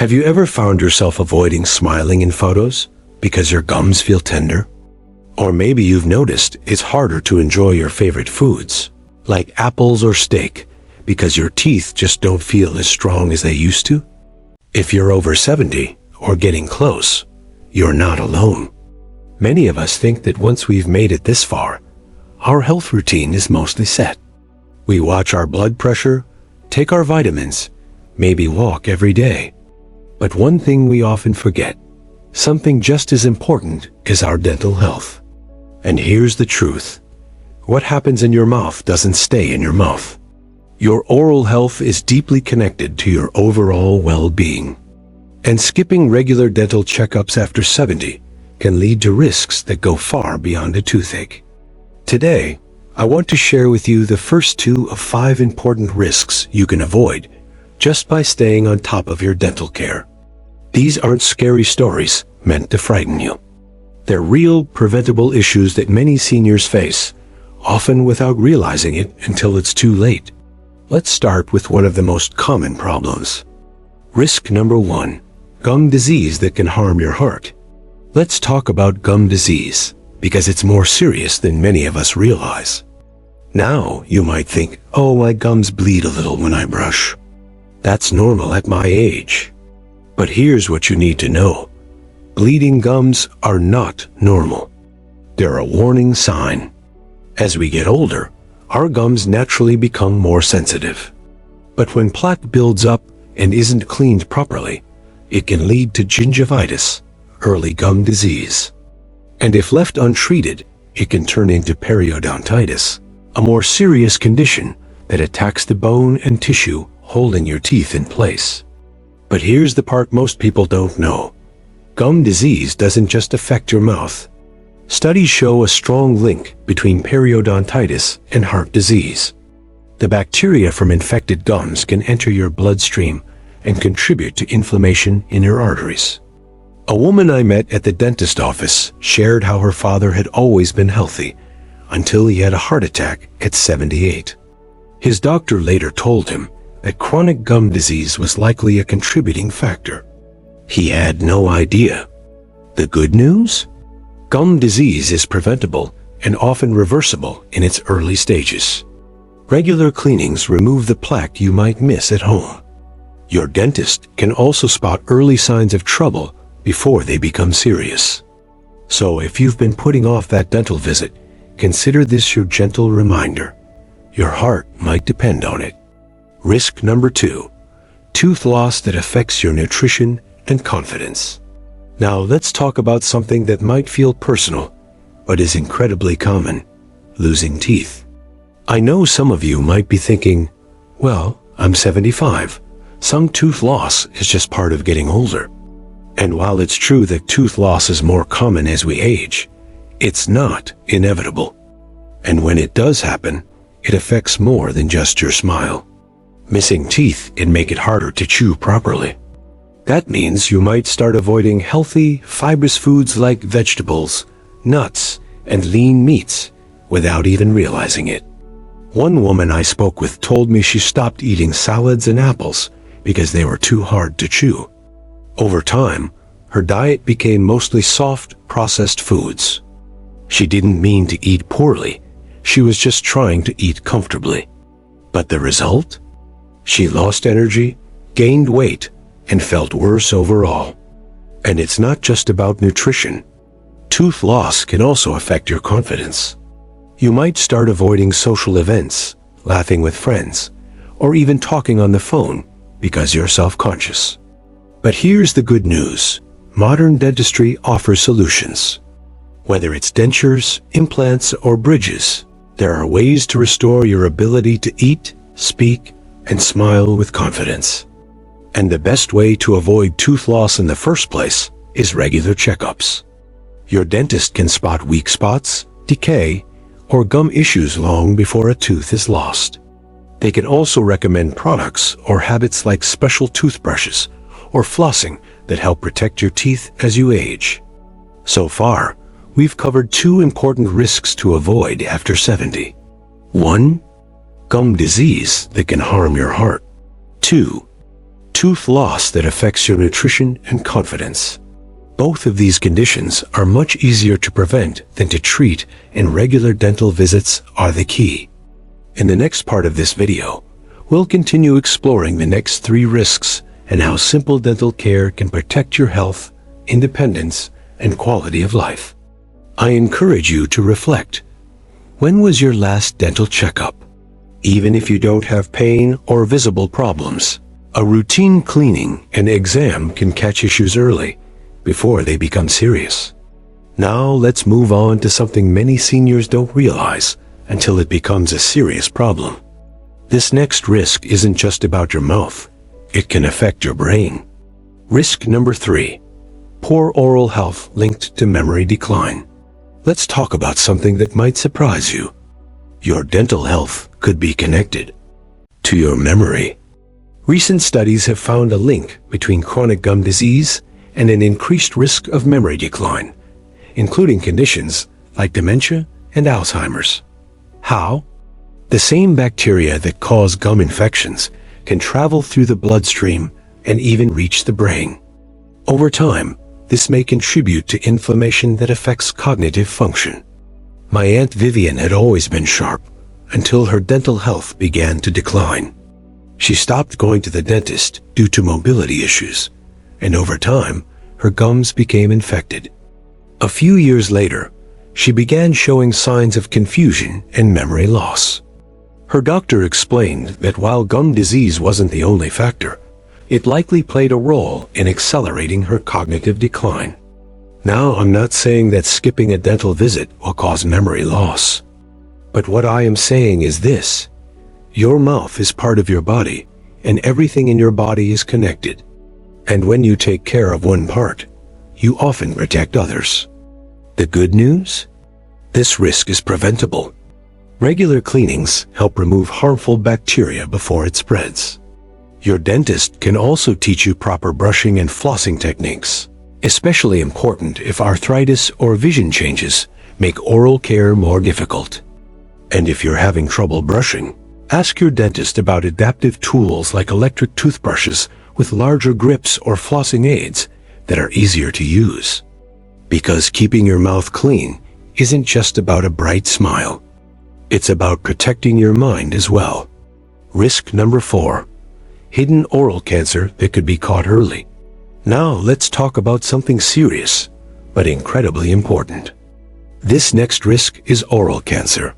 Have you ever found yourself avoiding smiling in photos because your gums feel tender? Or maybe you've noticed it's harder to enjoy your favorite foods, like apples or steak, because your teeth just don't feel as strong as they used to? If you're over 70 or getting close, you're not alone. Many of us think that once we've made it this far, our health routine is mostly set. We watch our blood pressure, take our vitamins, maybe walk every day. But one thing we often forget, something just as important as our dental health. And here's the truth. What happens in your mouth doesn't stay in your mouth. Your oral health is deeply connected to your overall well-being. And skipping regular dental checkups after 70 can lead to risks that go far beyond a toothache. Today, I want to share with you the first 2 of 5 important risks you can avoid just by staying on top of your dental care. These aren't scary stories meant to frighten you. They're real, preventable issues that many seniors face, often without realizing it until it's too late. Let's start with one of the most common problems. Risk number 1, gum disease that can harm your heart. Let's talk about gum disease, because it's more serious than many of us realize. Now, you might think, oh, my gums bleed a little when I brush. That's normal at my age. But here's what you need to know. Bleeding gums are not normal. They're a warning sign. As we get older, our gums naturally become more sensitive. But when plaque builds up and isn't cleaned properly, it can lead to gingivitis, early gum disease. And if left untreated, it can turn into periodontitis, a more serious condition that attacks the bone and tissue holding your teeth in place. But here's the part most people don't know. Gum disease doesn't just affect your mouth. Studies show a strong link between periodontitis and heart disease. The bacteria from infected gums can enter your bloodstream and contribute to inflammation in your arteries. A woman I met at the dentist office shared how her father had always been healthy until he had a heart attack at 78. His doctor later told him that chronic gum disease was likely a contributing factor. He had no idea. The good news? Gum disease is preventable and often reversible in its early stages. Regular cleanings remove the plaque you might miss at home. Your dentist can also spot early signs of trouble before they become serious. So if you've been putting off that dental visit, consider this your gentle reminder. Your heart might depend on it. Risk number 2, tooth loss that affects your nutrition and confidence. Now let's talk about something that might feel personal, but is incredibly common: losing teeth. I know some of you might be thinking, well, I'm 75. Some tooth loss is just part of getting older. And while it's true that tooth loss is more common as we age, it's not inevitable. And when it does happen, it affects more than just your smile. Missing teeth can make it harder to chew properly. That means you might start avoiding healthy, fibrous foods like vegetables, nuts, and lean meats without even realizing it. One woman I spoke with told me she stopped eating salads and apples because they were too hard to chew. Over time, her diet became mostly soft, processed foods. She didn't mean to eat poorly. She was just trying to eat comfortably. But the result? She lost energy, gained weight, and felt worse overall. And it's not just about nutrition. Tooth loss can also affect your confidence. You might start avoiding social events, laughing with friends, or even talking on the phone because you're self-conscious. But here's the good news. Modern dentistry offers solutions. Whether it's dentures, implants, or bridges, there are ways to restore your ability to eat, speak, and smile with confidence. And the best way to avoid tooth loss in the first place is regular checkups. Your dentist can spot weak spots, decay, or gum issues long before a tooth is lost. They can also recommend products or habits like special toothbrushes or flossing that help protect your teeth as you age. So far, we've covered 2 important risks to avoid after 70. 1. Gum disease that can harm your heart. 2. tooth loss that affects your nutrition and confidence. Both of these conditions are much easier to prevent than to treat, and regular dental visits are the key. In the next part of this video, we'll continue exploring the next 3 risks and how simple dental care can protect your health, independence, and quality of life. I encourage you to reflect. When was your last dental checkup? Even if you don't have pain or visible problems, a routine cleaning and exam can catch issues early, before they become serious. Now let's move on to something many seniors don't realize until it becomes a serious problem. This next risk isn't just about your mouth. It can affect your brain. Risk number 3. Poor oral health linked to memory decline. Let's talk about something that might surprise you. Your dental health could be connected to your memory. Recent studies have found a link between chronic gum disease and an increased risk of memory decline, including conditions like dementia and Alzheimer's. How? The same bacteria that cause gum infections can travel through the bloodstream and even reach the brain. Over time, this may contribute to inflammation that affects cognitive function. My Aunt Vivian had always been sharp until her dental health began to decline. She stopped going to the dentist due to mobility issues, and over time, her gums became infected. A few years later, she began showing signs of confusion and memory loss. Her doctor explained that while gum disease wasn't the only factor, it likely played a role in accelerating her cognitive decline. Now, I'm not saying that skipping a dental visit will cause memory loss. But what I am saying is this: your mouth is part of your body, and everything in your body is connected. And when you take care of one part, you often protect others. The good news? This risk is preventable. Regular cleanings help remove harmful bacteria before it spreads. Your dentist can also teach you proper brushing and flossing techniques, especially important if arthritis or vision changes make oral care more difficult. And if you're having trouble brushing, ask your dentist about adaptive tools like electric toothbrushes with larger grips or flossing aids that are easier to use. Because keeping your mouth clean isn't just about a bright smile. It's about protecting your mind as well. Risk number 4. Hidden oral cancer that could be caught early. Now let's talk about something serious, but incredibly important. This next risk is oral cancer.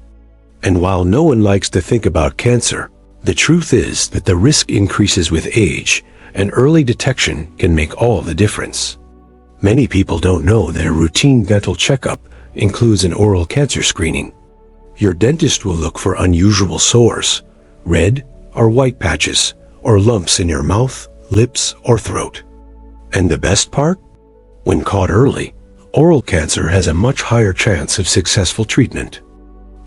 And while no one likes to think about cancer, the truth is that the risk increases with age, and early detection can make all the difference. Many people don't know that a routine dental checkup includes an oral cancer screening. Your dentist will look for unusual sores, red or white patches, or lumps in your mouth, lips, or throat. And the best part? When caught early, oral cancer has a much higher chance of successful treatment.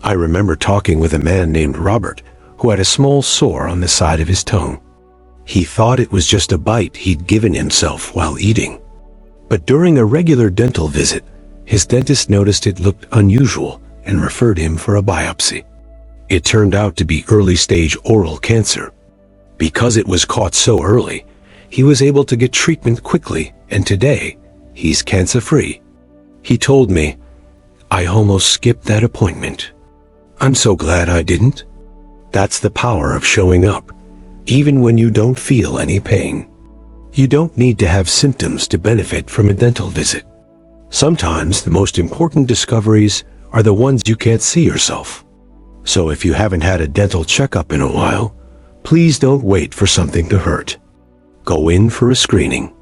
I remember talking with a man named Robert who had a small sore on the side of his tongue. He thought it was just a bite he'd given himself while eating. But during a regular dental visit, his dentist noticed it looked unusual and referred him for a biopsy. It turned out to be early-stage oral cancer. Because it was caught so early, he was able to get treatment quickly, and today, he's cancer-free. He told me, "I almost skipped that appointment. I'm so glad I didn't." That's the power of showing up, even when you don't feel any pain. You don't need to have symptoms to benefit from a dental visit. Sometimes the most important discoveries are the ones you can't see yourself. So if you haven't had a dental checkup in a while, please don't wait for something to hurt. Go in for a screening.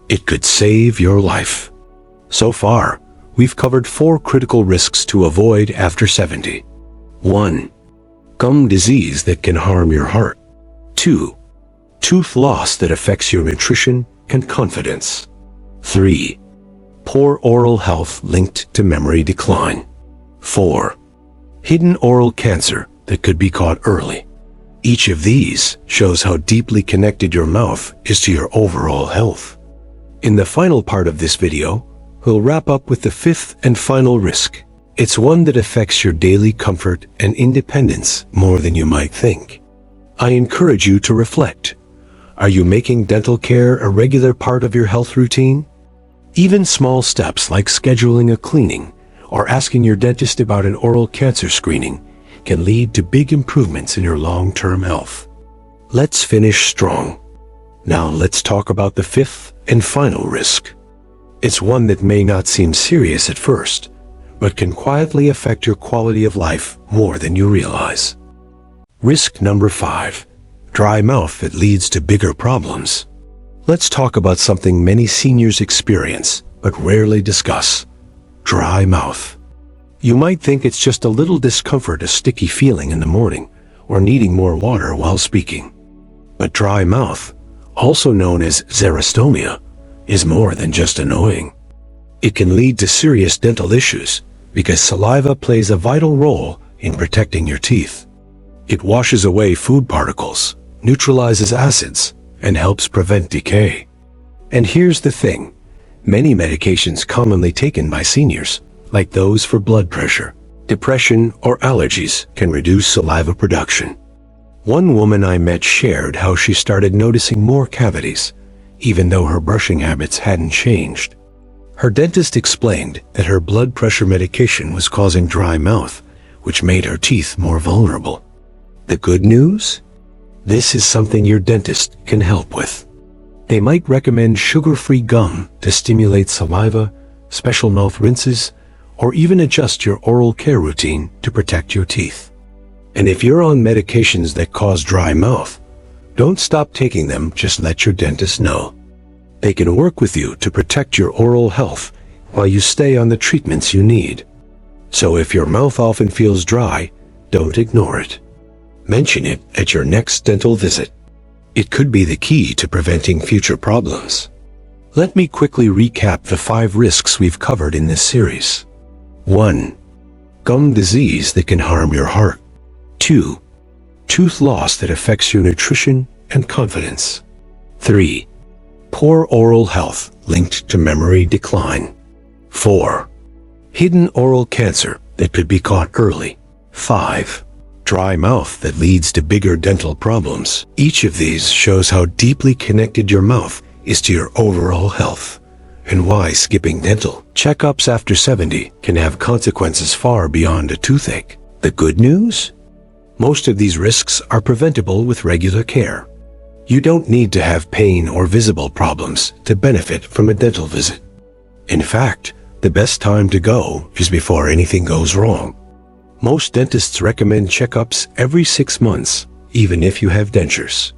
It could save your life. So far, we've covered 4 critical risks to avoid after 70. 1. Gum disease that can harm your heart. 2. Tooth loss that affects your nutrition and confidence. 3. Poor oral health linked to memory decline. 4. Hidden oral cancer that could be caught early. Each of these shows how deeply connected your mouth is to your overall health. In the final part of this video, we'll wrap up with the 5th and final risk. It's one that affects your daily comfort and independence more than you might think. I encourage you to reflect. Are you making dental care a regular part of your health routine? Even small steps like scheduling a cleaning or asking your dentist about an oral cancer screening can lead to big improvements in your long-term health. Let's finish strong. Now let's talk about the fifth and final risk. It's one that may not seem serious at first, but can quietly affect your quality of life more than you realize. Risk number 5. Dry mouth that leads to bigger problems. Let's talk about something many seniors experience, but rarely discuss. Dry mouth. You might think it's just a little discomfort, a sticky feeling in the morning, or needing more water while speaking. But dry mouth, also known as xerostomia, is more than just annoying. It can lead to serious dental issues because saliva plays a vital role in protecting your teeth. It washes away food particles, neutralizes acids, and helps prevent decay. And here's the thing. Many medications commonly taken by seniors, like those for blood pressure, depression, or allergies, can reduce saliva production. One woman I met shared how she started noticing more cavities, even though her brushing habits hadn't changed. Her dentist explained that her blood pressure medication was causing dry mouth, which made her teeth more vulnerable. The good news? This is something your dentist can help with. They might recommend sugar-free gum to stimulate saliva, special mouth rinses, or even adjust your oral care routine to protect your teeth. And if you're on medications that cause dry mouth, don't stop taking them, just let your dentist know. They can work with you to protect your oral health while you stay on the treatments you need. So if your mouth often feels dry, don't ignore it. Mention it at your next dental visit. It could be the key to preventing future problems. Let me quickly recap the 5 risks we've covered in this series. 1. Gum disease that can harm your heart. 2. Tooth loss that affects your nutrition and confidence. 3. Poor oral health linked to memory decline. 4. Hidden oral cancer that could be caught early. 5. Dry mouth that leads to bigger dental problems. Each of these shows how deeply connected your mouth is to your overall health, and why skipping dental checkups after 70 can have consequences far beyond a toothache. The good news? Most of these risks are preventable with regular care. You don't need to have pain or visible problems to benefit from a dental visit. In fact, the best time to go is before anything goes wrong. Most dentists recommend checkups every 6 months, even if you have dentures.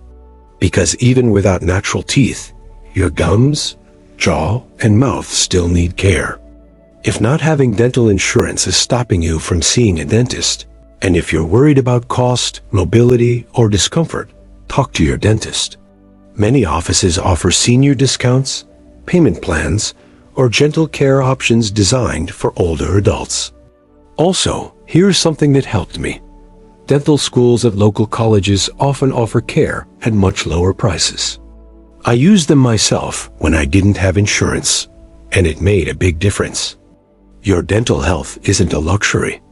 Because even without natural teeth, your gums, jaw, and mouth still need care. If not having dental insurance is stopping you from seeing a dentist, and if you're worried about cost, mobility, or discomfort, talk to your dentist. Many offices offer senior discounts, payment plans, or gentle care options designed for older adults. Also, here's something that helped me. Dental schools at local colleges often offer care at much lower prices. I used them myself when I didn't have insurance, and it made a big difference. Your dental health isn't a luxury.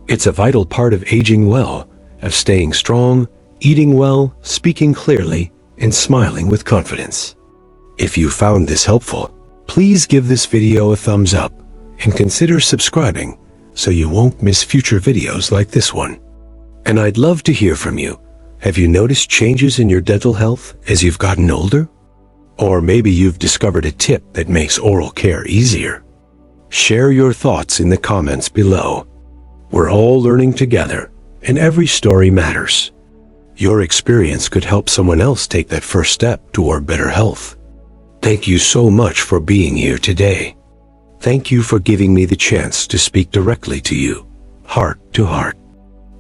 It's a vital part of aging well, of staying strong, eating well, speaking clearly, and smiling with confidence. If you found this helpful, please give this video a thumbs up and consider subscribing so you won't miss future videos like this one. And I'd love to hear from you. Have you noticed changes in your dental health as you've gotten older? Or maybe you've discovered a tip that makes oral care easier. Share your thoughts in the comments below. We're all learning together, and every story matters. Your experience could help someone else take that first step toward better health. Thank you so much for being here today. Thank you for giving me the chance to speak directly to you, heart to heart.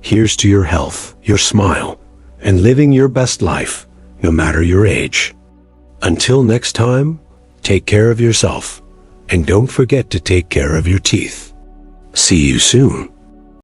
Here's to your health, your smile, and living your best life, no matter your age. Until next time, take care of yourself, and don't forget to take care of your teeth. See you soon.